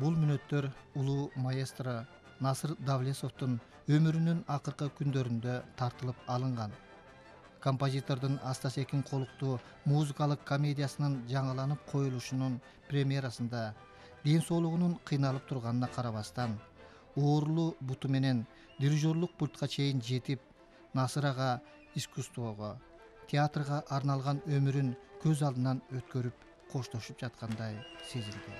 Бул мүнөттөр улуу маэстро Насыр Давлесовдун өмүрүнүн акыркы күндөрүндө тартылып алынган. Композитордун Астасекин колуктуу музыкалык комедиясынын жаңыланып коюлушунун премьерасында ден соолугунун кыйналып турганына карабастан, оорлуу буту менен дирижерлук пультка чейин жетип, Насыр ага искусствого, театрга арналган өмүрүн көз алдынан өткөрүп коштошуп жаткандай сезилди.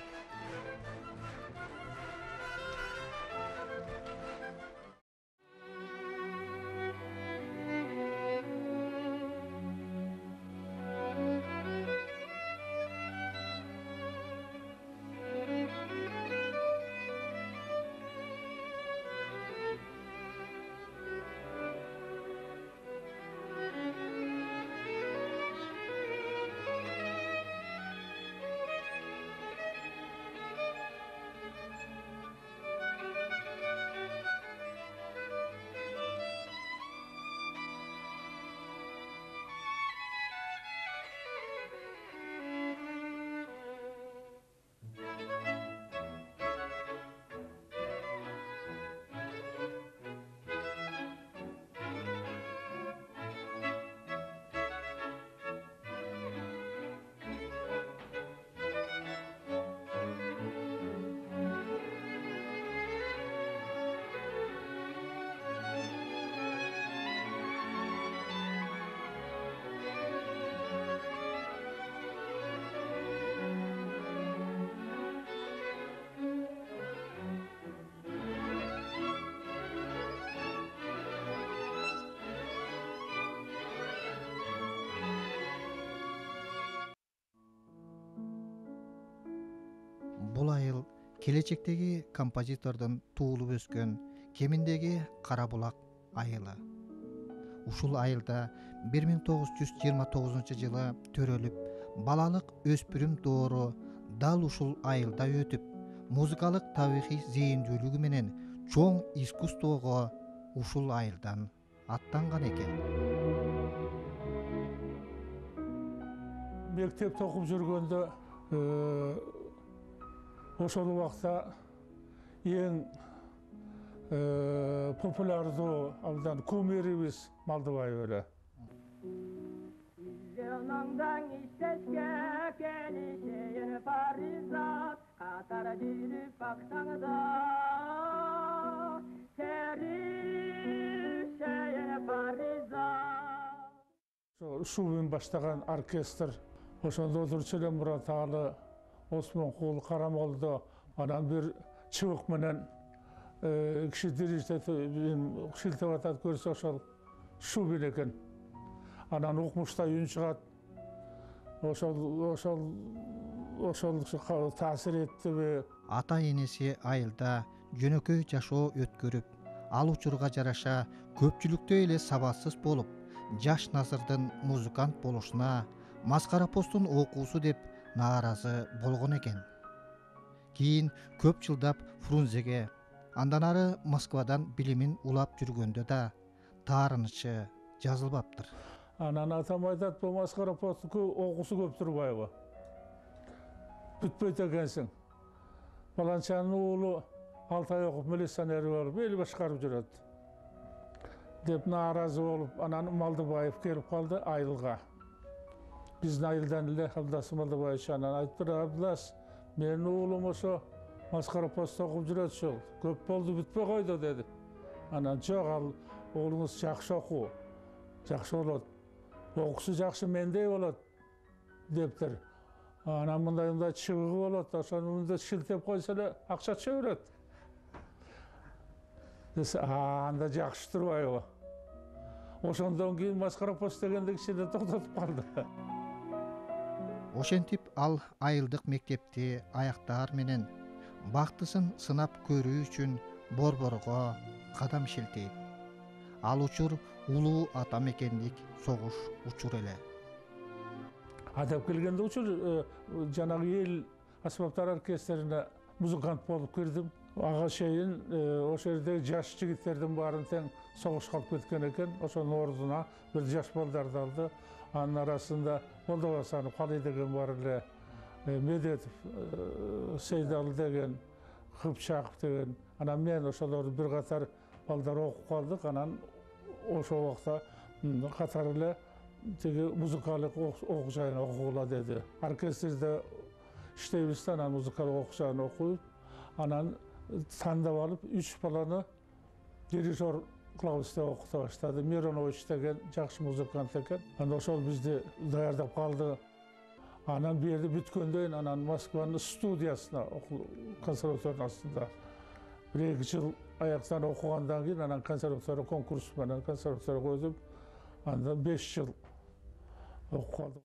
Бул айыл келечектеги композитордун туулуп өскөн Кеминдеги Кара Булак айылы. Ушул айылда 1929 жылы төрөлүп, балалык өспүрүм доору дал ушул айылда өтүп, музыкалык табигый зээндүүлүгү менен чоң искусствого ушул айылдан аттанган экен. Мектепте окуп жүргөндө ошол убакта эң популярдуу абдан кумирибиз Малдыбай эле. Yanından işteşke gelişeyin farizat Katar girip baksan da serişeyin farizat Şubin başlagan orkestr ошондо отурчу эле Мурат Аалы, Осмонкул, Карамолдо анан бир чыбык менен киши дирижер шилтеп атат көрсө ошол Шубин экен. Анан укмушта үн чыгат. Ошол таасир эттиби? Ата энеси айылда жөнөкөй жашоо өткөрүп, ал учурга жараша көпчүлүктө эле сабатсыз болуп, жаш Насырдын музыкант болушуна Маскара постун окуусу деп нааразы болгон экен. Кийин көп жылдап Фрунзеге, андан ары Москвадан билимин улап жүргөндө да таарынычы жазылбаптыр. Анан атам айтат, бу Маскара посттуку окуусу көп турбайбы? Бүтпөйт экенсиң. Баланчанын уулу 6 ай окуп милиционер болуп, эл башкарып жүрөт. Деп нааразы болуп, анан Малдыбаев келип калды айылга. Биздин айылдан эле Абдас Малдыбаевич анан айтты, Абдас, менин уулум ошо Маскара постто окуп жүрөт ушул. Көп болду, бүтпөй койду деди. Анан жок, ал уулуңуз жакшы окуу, жакшы болот. Окуусу жакшы мендей болот дептир. Анан мындай чыбыгы болот, ошону мындай шилтеп койсо эле акча түшө берет. Десе, анда жакшы турбайбы? Ошондон кийин Маскара пост дегенде кичине токтотуп калды. Ошентип ал айылдык мектепти аяктаар менен бактысын сынап көрүү үчүн Борборго кадам шилтейт. Ал учур улуу ата мекендик согуш учур эле. Атап келгенде учур жанагы эл аспаптар оркестрине музыкант болуп кирдим. Ага чейин ошол жердеги жаш жигиттердин баарын тең согушка алып кеткен экен. Ошонун ордуна бир жаш балдарды алды. Анын арасында Молдобасанов Калый деген бар эле, Медетов Сейдалы деген, Kıpçak degen. Anan men oşolordu bir qatar balдар okup kaldık. Anan oşo wagtda qatar ile tege muzikalik okujayını okula dedi. Orkestrde işlebizde anan muzikalik okujayını okuyup, anan tandap alıp 3 balanı dirijor klaviste okuta başladı. Mironovic degen jakşı muzikant eken. Anda oşol bizdi dayardap kaldı. Anan bir yerde bütköndöyn anan Moskvanın studiyasına konservatuarın aslında. 1-2 yıl ayaktan okugandan keyin anan konservatuara konkurs menен konservatuara koydum. Anda 5 yıl okup kaldım.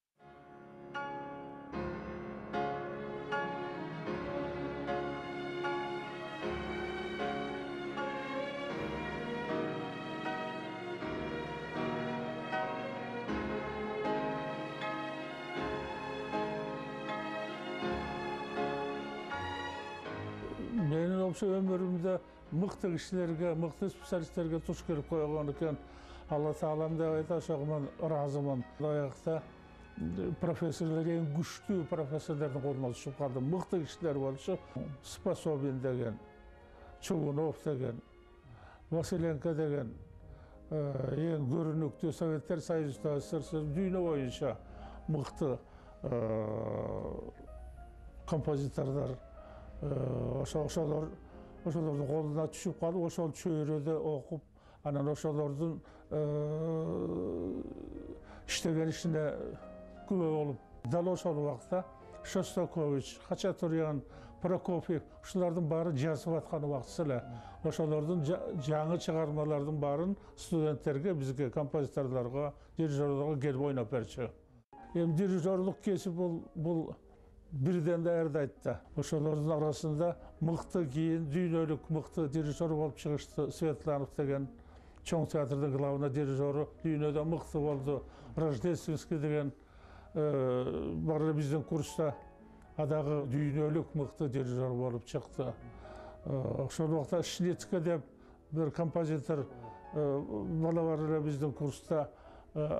Benim olsa ömrümde mıktı kişilerge, mıktı spesialistlerge tuş gelip koygan eken Allah Taalam da ayta şoğman razımın. Ayakta profesörler en güçlü profesörlerden koluna düşüp kaldım. Mıktı kişiler bolsa Spasobin degen, Çugunov degen, Vasilenko degen en görünüklü Sovetler Soyuzunda dünya boyunca mıktı kompozitorlar oşolordun koluna düşüp kalıp, oşol çöyrede okup, anan oşolordun işlegen işine kübe olup. Dal oşol wagtda Shostakovich, Hachaturyan, Prokofiev, şulardın bari жазып atkany wagtysy эле. Oşolordun жаңы çıgarmalardın barın studentlerge, bizge, kompozitorlarga, dirijorlarga gelip oynap berçi. Hem dirijorluk kesip bul birden de erdaytda. Oşolordun arasında mıktı keyin düynölük mıktı dirijor bolup çıkıştı Svetlanov degen çoğ teatrдын главный dirijoru düynöde mıktı boldu. Rождественский degen barı bizden kursta adağı düynölük mıktı dirijor bolup çıktı. Oşol wagtda Şnitke dep bir kompozitor bala bar ele bizden kursta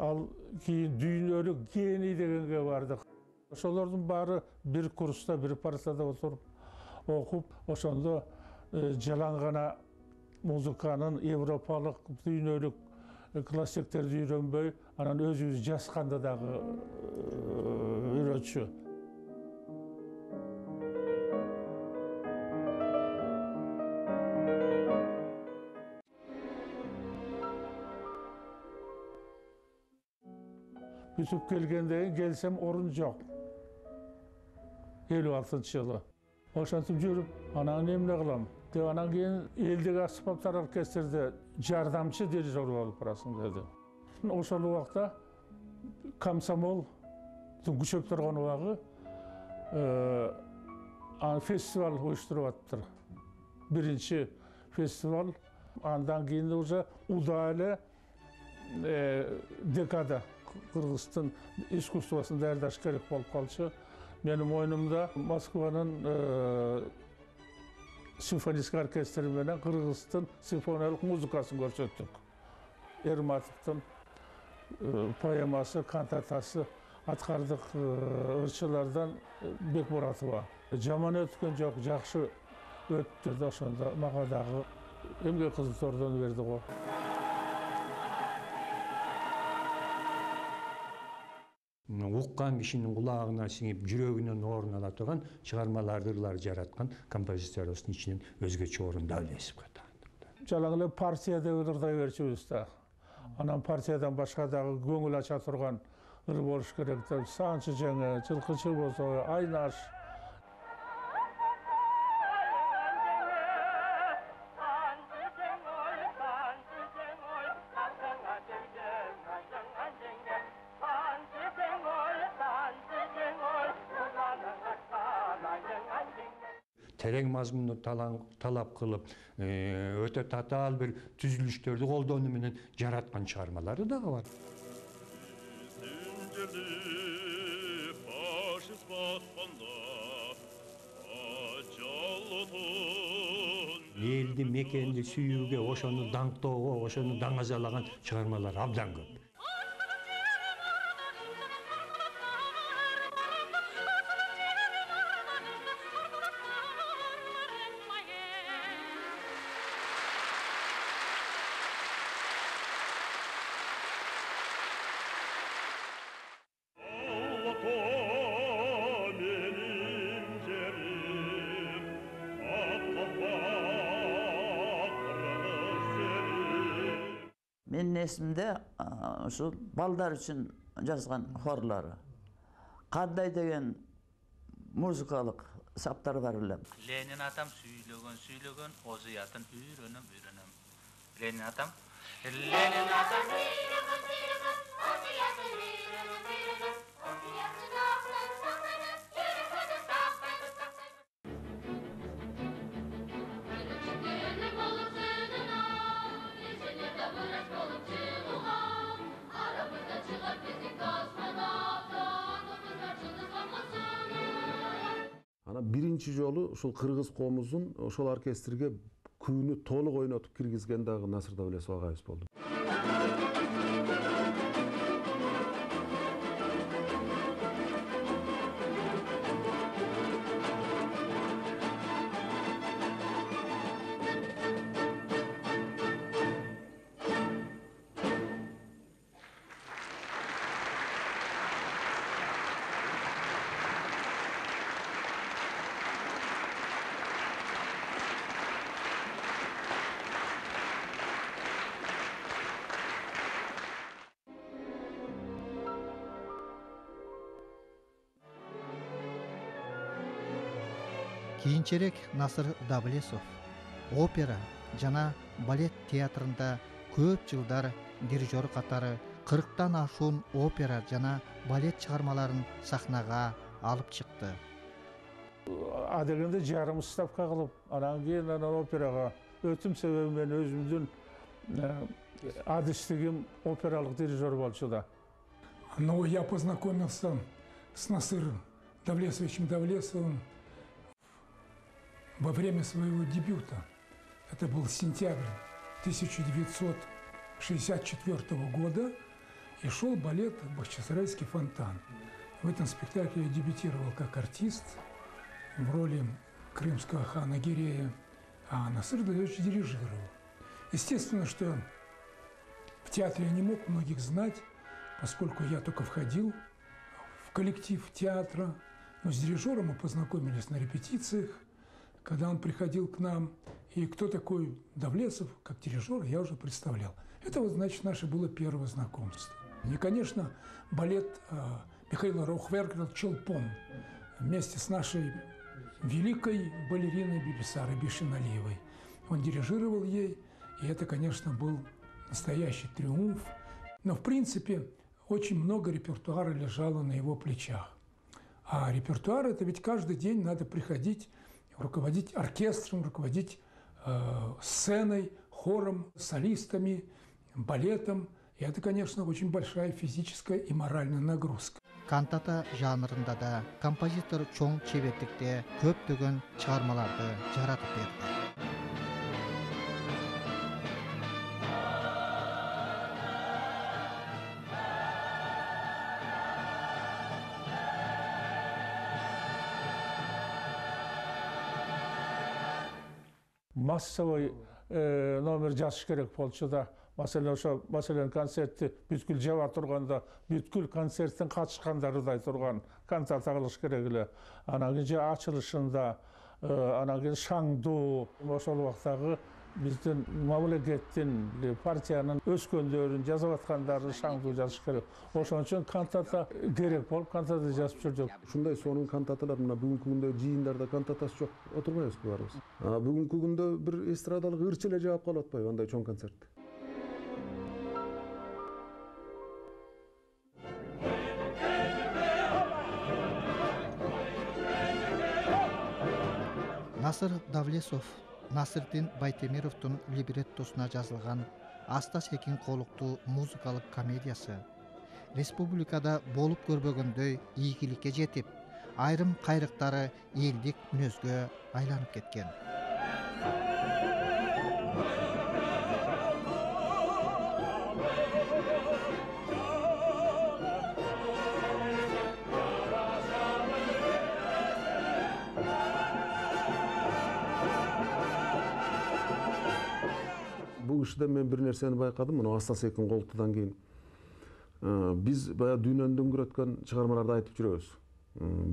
al keyin düynölük geni degenge bardık. Oşolordun bari bir kursta, bir partada oturup okup, oşonda jalangana muzikanın Evropalık, dünyölük klasiklerdi үйrөнбөй, anan özübüz jaskanda dagı үйrөtçü. Bütüp kelgende gelsem orun jok. 56-njy ýyly. Oşantyp jürüp, anan emne kılam? Dep anan keyin eldeki aspaplar orkestrde jardamçı dirijor bolup barasyň dedi. Oşol wagtda komsomol güçöp turgan wagy festival oýuşturup atdyr. Birinci festival, andan keyin уже Udale dekada Kırgızstan iskustosyny derdaş gerek bolup kalçy. Benim oyunumda Moskvanın simfonik orkestri menen Kırgızstan simfoniyalik muzikasyny görsetdik. Ermatov'tun poeması, kantatası atkardık ırçılardan Bekmuratova. Jaman ötken jok, jakşı öttü da şonda maga dagı emge kızıl tordan berdi go. Уккан кишинин кулагына сиңип жүрөгүнөн орун ала турган чыгармаларды жараткан композитордун ичинен өзгөчө орун Давлесовго таандык. Жалаңылы партияда ырдай берчүбүз да. Анан партиядан башка дагы көңүл ача турган ыр болуш керек деп Санчы жаңы, Жылкычы болсо, Айнаш. Tereң mazmundu talap kılıp, öte tatal bir tüzülüştörдү koldoonu menен jaratkan çıgarmalары da var. Eldi mekendi sүйүүгө, ошону даңктоого, ошону даңазалаган çıgarmalar abdan көп. Menin esimde şu balдар üçün жазған хорlары. Qanday degen muzikalik saptar var bilem. Lenin atam süylögön, ozuyatın üyrenim. Lenin atam süylögön, ozuyatın üyrenim. Birinci жолу ушул кыргыз коомубуздун ошол оркестрге күүнү толук ойнотуп киргизген дагы Насыр Давлесов агайыбыз болду. Keyinçerek Насыр Давлесов опера жана балет театрында көп жылдар дирижер катары 40тан ашуун опера жана балет чыгармаларын сахнага алып чыкты. Адегенде жарым ставка кылып, анан кийин операга өтүм себеби менен өзүмдүн адистигим опералык дирижер болчу да. Но я познакомился с Насыром Давлесовичем Давлесовым во время своего дебюта. Это был сентябрь 1964 года, и шел балет «Бахчисарайский фонтан». В этом спектакле я дебютировал как артист в роли крымского хана Гирея, а Насыр Давлетович дирижировал. Естественно, что в театре я не мог многих знать, поскольку я только входил в коллектив театра, но с дирижером мы познакомились на репетициях, когда он приходил к нам, и кто такой Давлесов, как дирижер, я уже представлял. Это вот, значит, наше было первое знакомство. И, конечно, балет Михаила Раухвергера «Челпон» вместе с нашей великой балериной Бибисарой Бишиналиевой. Он дирижировал ей, и это, конечно, был настоящий триумф. Но, в принципе, очень много репертуара лежало на его плечах. А репертуар – это ведь каждый день надо приходить, руководить оркестром, руководить сценой, хором, солистами, балетом. И это, конечно, очень большая физическая и моральная нагрузка. Кантата жанрында да композитор чоң чеберликте көптөгөн чыгармаларды жаратып берди. Массовый номер жазыш керек болчу да. Маселен концертти бүткүл жаба турганда, бүткүл концерттин катышкандарыдай турган концерт кылыш керек эле. Анан кийин ачылышында, анан кийин шаңдуу, ошол убактагы биздин мамлекеттин, партиянын өскөндөрүн жазып аткандарын шаңдуу жазыш керек. Ошон үчүн кантата керек болуп, кантата жазып жүрдүк. Ушундай сонун кантаталар мына бүгүнкү күндө жыйындарда кантатасы жок отурбайбызбы баарыбыз. Бүгүнкү күндө бир эстрадалык ырчы эле жаап калып атпайбы андай чоң концерт. Насыр Давлесов Насырдин Байтемировдун либреттосуна жазылган Аста Секин колуктуу музыкалык комедиясы республикада болуп көрбөгөндөй ийгиликке жетип, айрым кайрыктары элдик мүнөзгө айланып кеткен. Бул иште мен бир нерсени байкадым, мына Аста Секин колтудан кийин. Биз баягы дүйнөнү дөңгөрөткөн чыгармаларды айтып жүрөбүз.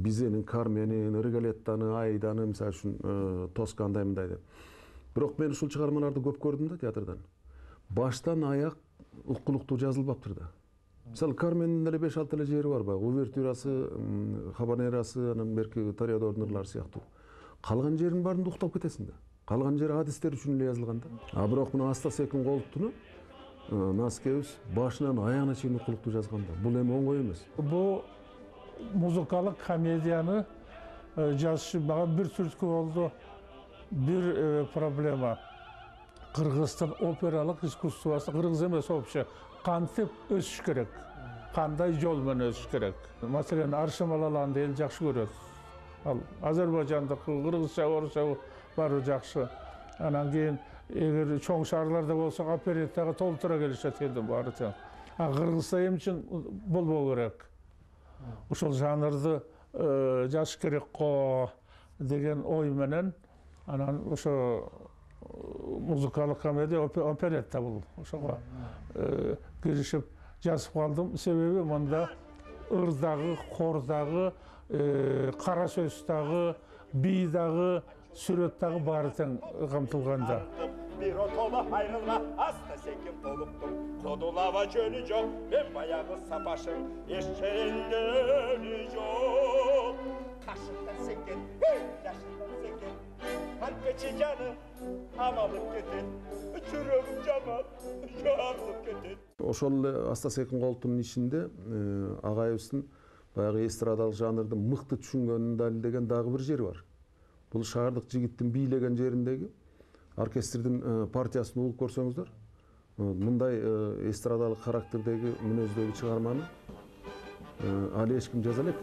Бизенин, Карменин, Риголеттаны, Айданы, мисалы үчүн Тоска андай мындай деп. Бирок мен ушул чыгармаларды көп көрдүм да театрдан. Баштан аяк уккулуктуу жазылбаптыр да. Мисалы Кармен'in эле 5-6 эле жери бар баягы увертюрасы, хабанерасы, анан берки Тореадордун ырлары сыяктуу. Калган жерин баарында уктап кетесиң да. Калган жери адистер үчүн эле жазылган да. А бирок мына Астас Экен Колтуну Наскевич башынан аягына чейин уккулуктуу жазган да. Бул эми оңой эмес. Бу музыкалык комедияны жазышы мага бир түрткү болду. Бир проблема. Кыргызстан опералык искусствосы кыргыз эмес вообще кантип өсүш керек. Кандай жол менен өсүш керек. Маселен Аршын Малаланды эл жакшы көрөт. Ал Азербайжандык, кыргызча, орусча баары жакшы. Анан кийин эгер чоң шаарларда болсо опереттага толтура келишет элдин баары тең. А Кыргызста эми үчүн болбоо керек. Ошол жанрды жазыш керек го деген ой менен анан ошо музыкалык комедия оперетта бул. Ошого киришип жазып калдым. Себеби мында ырдагы, хордагы, кара сөз дагы, бий дагы, сүрөт дагы баары тең камтылганда. Bir otola ayrılma hasta sekin toluktum Kodulava jönü жоқ ben bayağı sapaşın eşeğinden yok Kaşıktan seken, yaşından seken Harpeci canı hamalık geten Çürüm caman yarlık geten Ошол эле Астас Экен Колтунун ишинде агайыбыздын баягы эстрадалык жанрды мыкты түшүнгөнүн далилдеген дагы бир жери бар. Бул шаардык жигиттин бийлеген жериндеги оркестрдин партиясын угуп көрсөңүздөр, мындай эстрадалык характердеги мүнөздөгү чыгарманы али эч ким жаза элек.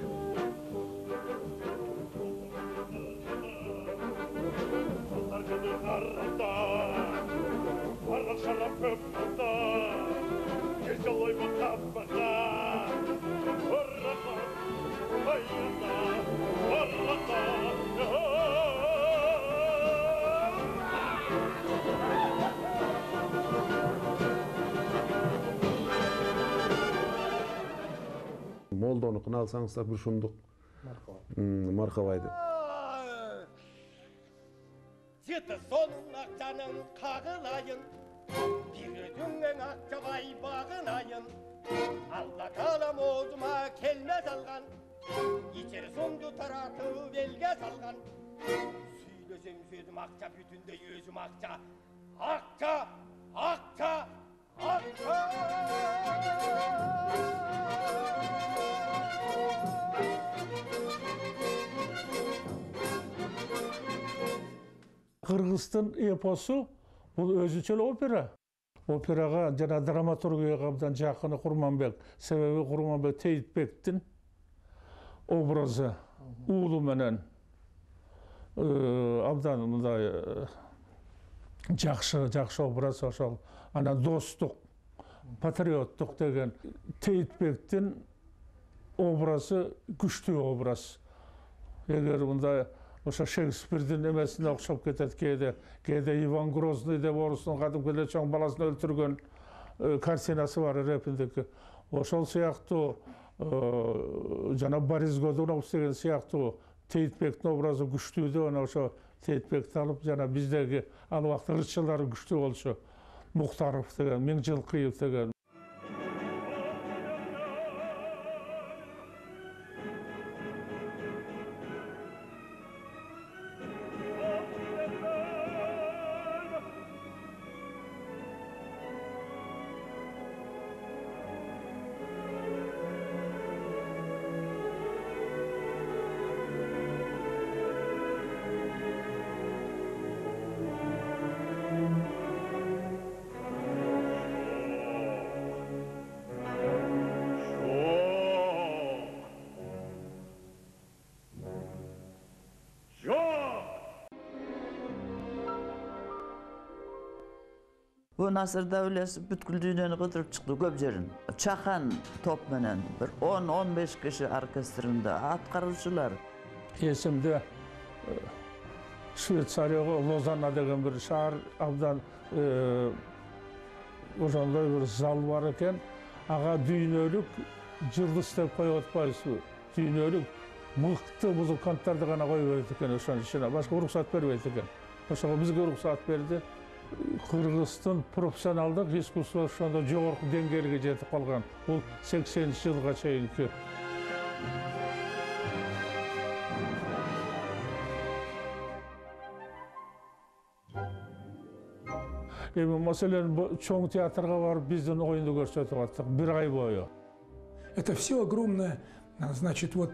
Молдонукун алсаңыздар бир шумдук Мархабайды. Жеті соның ақчаның қағылайын, бирдің ақчабай бағынайын. Алла талам озыма келмес алған, ичер сонды таратып елге салған. Сөйлесем сөзім ақша бүтіндей өзім ақша, ақша, ақша, ақша. Кыргыздын эпосу бул өзүнчө опера. Операга жана драматургияга абдан жакыны Курманбек. Себеби Курманбек Тейтбектин образы уулу менен абдан мындай жакшы образ ошол. Анан достук, патриоттук деген Тейтбектин образы күчтүү образ. Эгер мындай ошо Шекспирдин эмесине окшоп кетет кээде Иван Грозный деп орустун кадимки эле чоң баласын өлтүргөн картинасы бар репиндеки. Ошол сыяктуу жана Борис Годунов деген сыяктуу Тейтбектин образы күчтүү деп анан ошо Тейтбекти алып жана биздеги ал убакта ырчылар күчтүү болчу. Мухтаров деген, Миңжилкыев деген. Bu Nasır Davlesi бүткүл дүйнөнү кыдырып чыкты көп жерин. Чахан топ менен bir 10-15 киши оркестринде аткаруучулар. Эсимде Швейцарияга Лозанна деген бир шаар абдан ошондой бир зал бар экен. Ага дүйнөлүк жылдыз деп коюп атпайсызбы? Дүйнөлүк мыкты музыканттарды гана коюп берет экен ошонун ичине. Башка уруксат бербейт экен. Ошого бизге уруксат берди. Kırgızstan profesyonalдык искусство ошондо жогорку деңгээлге жетип калган. Бул 80-жылга чейинки. Masalan, чоң театрга барып биздин оюнду көрсөтүп аттык 1 ай бою. Это все огромное, значит, вот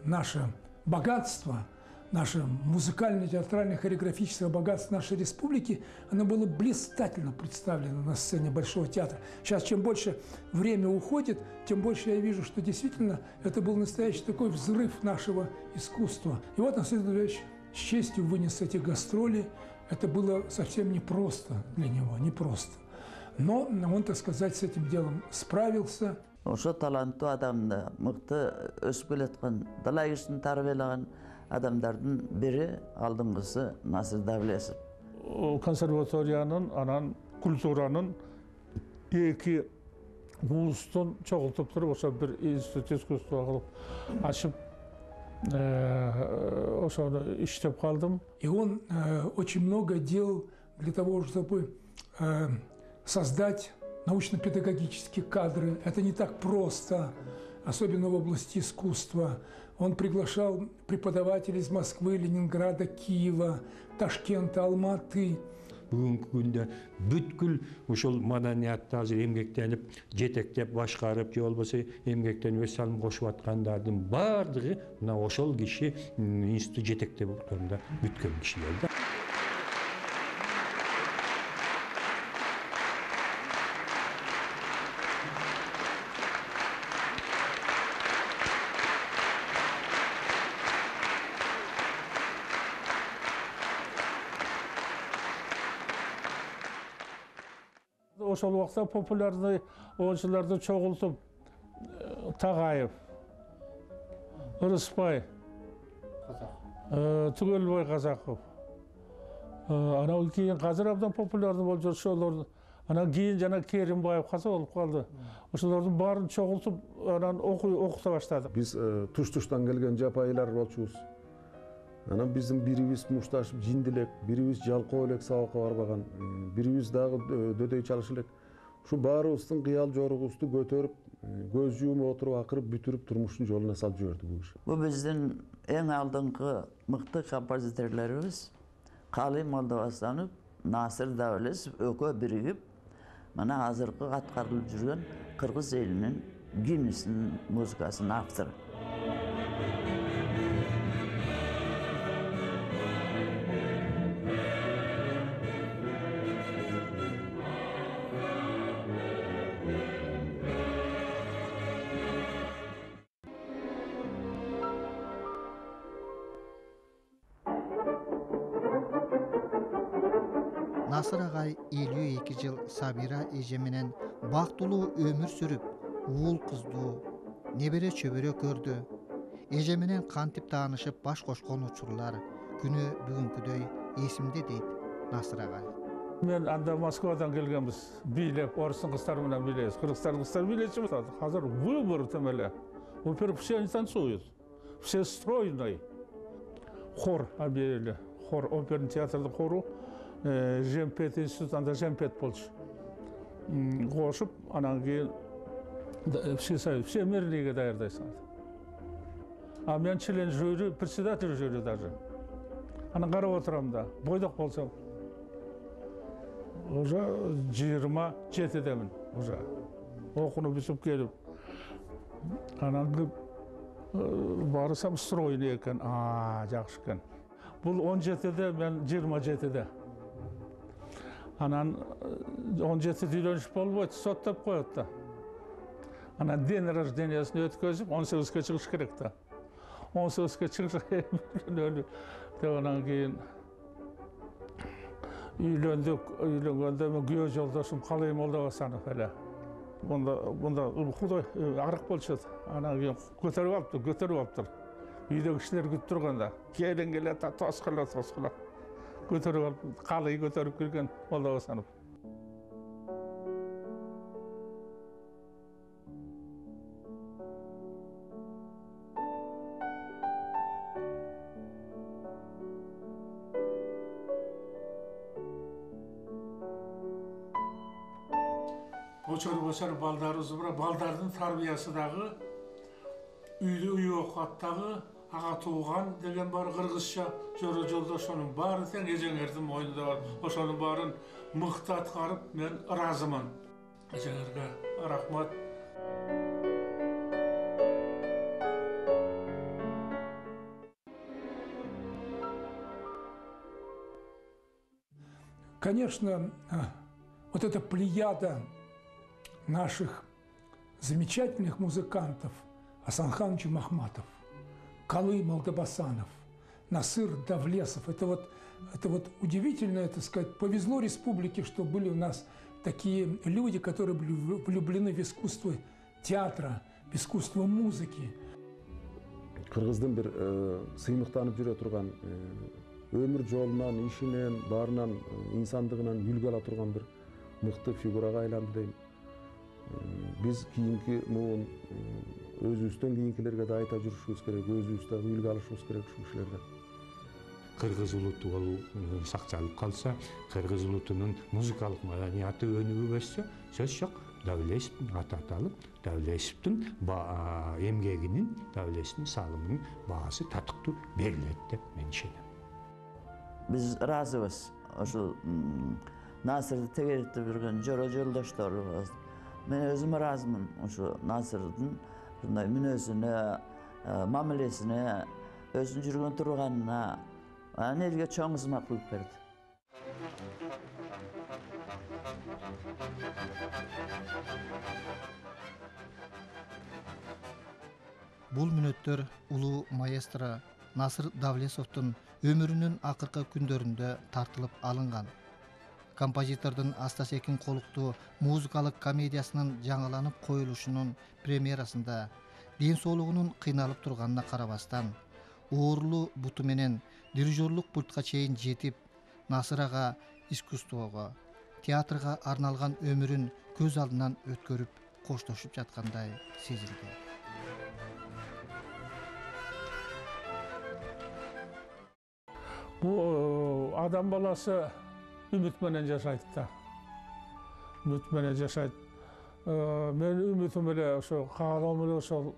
наше богатство, наше музыкальное, театральное, хореографическое богатство нашей республики, оно было блистательно представлено на сцене Большого театра. Сейчас, чем больше время уходит, тем больше я вижу, что действительно это был настоящий такой взрыв нашего искусства. И вот Насыр Давлетович с честью вынес эти гастроли. Это было совсем непросто для него, непросто. Но он, так сказать, с этим делом справился. Ошо таланттуу адамды мыкты өсүп келаткан, дала ишин тарбиялagан адамдардын бири алдыңгысы Насыр Давлетов. Консерваториянын, анан культуранын эки улустун чогултуп туруп, ошо бир институт искусства кылып ачып, ошону иштеп калдым. И он очень много делал для того, чтобы создать научно-педагогические кадры. Это не так просто, особенно в области искусства. Он приглашал преподавателей из Москвы, Ленинграда, Киева, Ташкента, Алматы. Бүгүнкү күндө бүткүл ушул маданиятты азыр эмгектенип, жетектеп, башкарып, же болбосо эмгектенип өз салым кошуп аткандардын бардыгы мына ошол киши институт жетектеп отурумда бүткөн кишилер да. Ошол убакта популярный оюнчуларды чогултуп, Тағаев, Ырыспай, Түгелбай Казаков. Анан кийин азыр абдан популярный болуп жатат ошолор. Анан кийин жана Керимбаев каза болуп калды. Ошолордун баарын чогултуп, анан окута баштадык. Биз туш-туштан келген жапайылар болчубуз. Анан биздин бирибиз мушташып жиндилек, бирибиз жалкоо элек сабакка барбаган, бирибиз дагы дөдөй чалыш элек. Ушу баарыбыздын кыял жоругубузду көтөрүп, көз жуумуп отуруп, акырып бүтүрүп турмуштун жолуна салып жиберди бул киши. Бул биздин эң алдыңкы мыкты композиторлорубуз Калый Молдобасанов, Насыр Давлетов экөө биригип, мына азыркы аткарылып жүргөн кыргыз элинин гимнисинин музыкасынын автору. Насыр агай 52 жыл Сабира эже менен бактылуу өмүр сүрүп, уул кыздуу, небере чөбөрө көрдү. Эже менен кантип таанышып баш кошкон учурлар күнү бүгүнкүдөй эсимде дейт Насыр агай. Мен анда Москвадан келгенбиз, бийлеп, орыстың кыздары менен бийлейбиз, кыргызстардын кыздары бийлечүбүз. Азыр выбор темеле. Во-первых, все они танцуют, все стройные. Хор объявили, хор, оперный театрдын хору. Жемпет институтунда жемпет болчу. Кошуп, анан кийин все мерлиге даярдайсың. А мен член жюри, председатель жюри даже. Анан карап отурам да, бойдок болсом. Уже 27-демин, уже. Окууну бүтүп келип. Анан барсам стройный экен, жакшы экен. Бул 17-де, мен 27-де. Анан 17 үйлөнүш болбойт, соттоп коет да. Анан день рождениясын өткөзүп, 18-ге чыгыш керек да. 18-ге чыгыш анан кийин үйлөнгөндө мен күйөө жолдошум Калый Молдобасанов эле. Мында худой арык болчу. Анан кийин көтөрүп алыптыр. Үйдөгү кишилер күтүп турганда, келин келет, тоскула. Көтөрүп алып, Калый көтөрүп келген Молдобасанов. Koçor baldarыбыз bura baldardын tarbiyası dağı үйde үй оқаттағы аға туған деген бар қырғызша жора жолдаш оның бары тең ежеңердің мойнында бар. Ошоның барын мықты атқарып мен разымын. Ежеңерге рахмат. Конечно, вот эта плеяда наших замечательных музыкантов, Асан Ханович Махматов, Калым Алдабасанов, Насыр Давлесов, это вот удивительно, так сказать, повезло республике, что были у нас такие люди, которые были влюблены в искусство театра, в искусство музыки. Кыргыздын бир сыймыктанып жүрө турган өмүр жолунан, ишинен, баарынан, инсандыгынан үлгү ала турган бир мыкты фигурага айланды дейм. Биз кийинки муун өзүбүздөн кийинкилерге да айта жүрүшүбүз керек, өзүбүз да үлгү алышыбыз керек ушул кишилерден. Кыргыз улуту ол сакталып калса, кыргыз улутунун музыкалык маданияты өнүгүп өссө, сөз жок, Давлесовдун аты аталып, Давлесовдун эмгегинин, Давлесовдун салымынын баасы татыктуу берилет деп мен ишенем. Биз разыбыз. Ошол Насырды тегериктеп жүргөн жора жолдошторубуз. Мен өзүм разымын ошо Насырдын мүнөзүнө, мамилесине, өзүнүн жүргөн турганына, элге чоң кызмат кылып берди. Бул мүнөттөр улуу маэстро Насыр Давлесовдун өмүрүнүн акыркы күндөрүндө тартылып алынган. Композитордун Астасекин колуктуу музыкалык комедиясынын жаңаланып коюлушунун премьерасында ден соолугунун кыйналып турганына карабастан, оорлуу буту менен дирижерлук пультка чейин жетип, Насыр ага искусствого, театрга арналган өмүрүн көз алдынан өткөрүп коштошуп жаткандай сезилди. Bu adam balası ümit menен жашайт да. Ümit menен жашайт. Men ümitim эле ошо каалоом эле ошол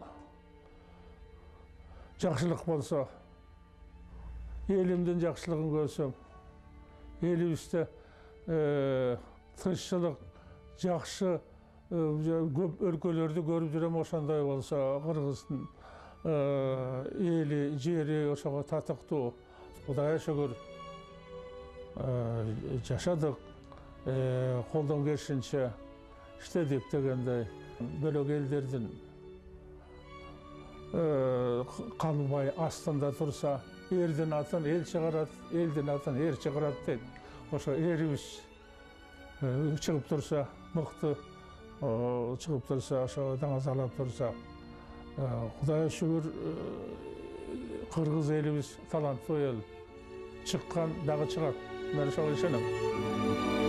жакшылык болсо, элимдин жакшылыгын көрсөм, элибизде тынччылык, жакшы көп өлкөлөрдү көрүп жүрөм, ошондой болсо, Кыргыздын эли, жери ошого татыктуу. Кудайга шүгүр жашадык, колдон келишинче иштедик дегендей. Бөлөк элдердин калбай астында турса, эрдин атын эл чыгарат, элдин атын эр чыгарат дейт. Ошо эрибиз чыгып турса, мыкты чыгып турса, ошо даңазалап турса, Кудайга шүгүр Кыргыз элибиз таланттуу эл. Çıkkan dağı çıkar. Ben şöyle düşünüyorum.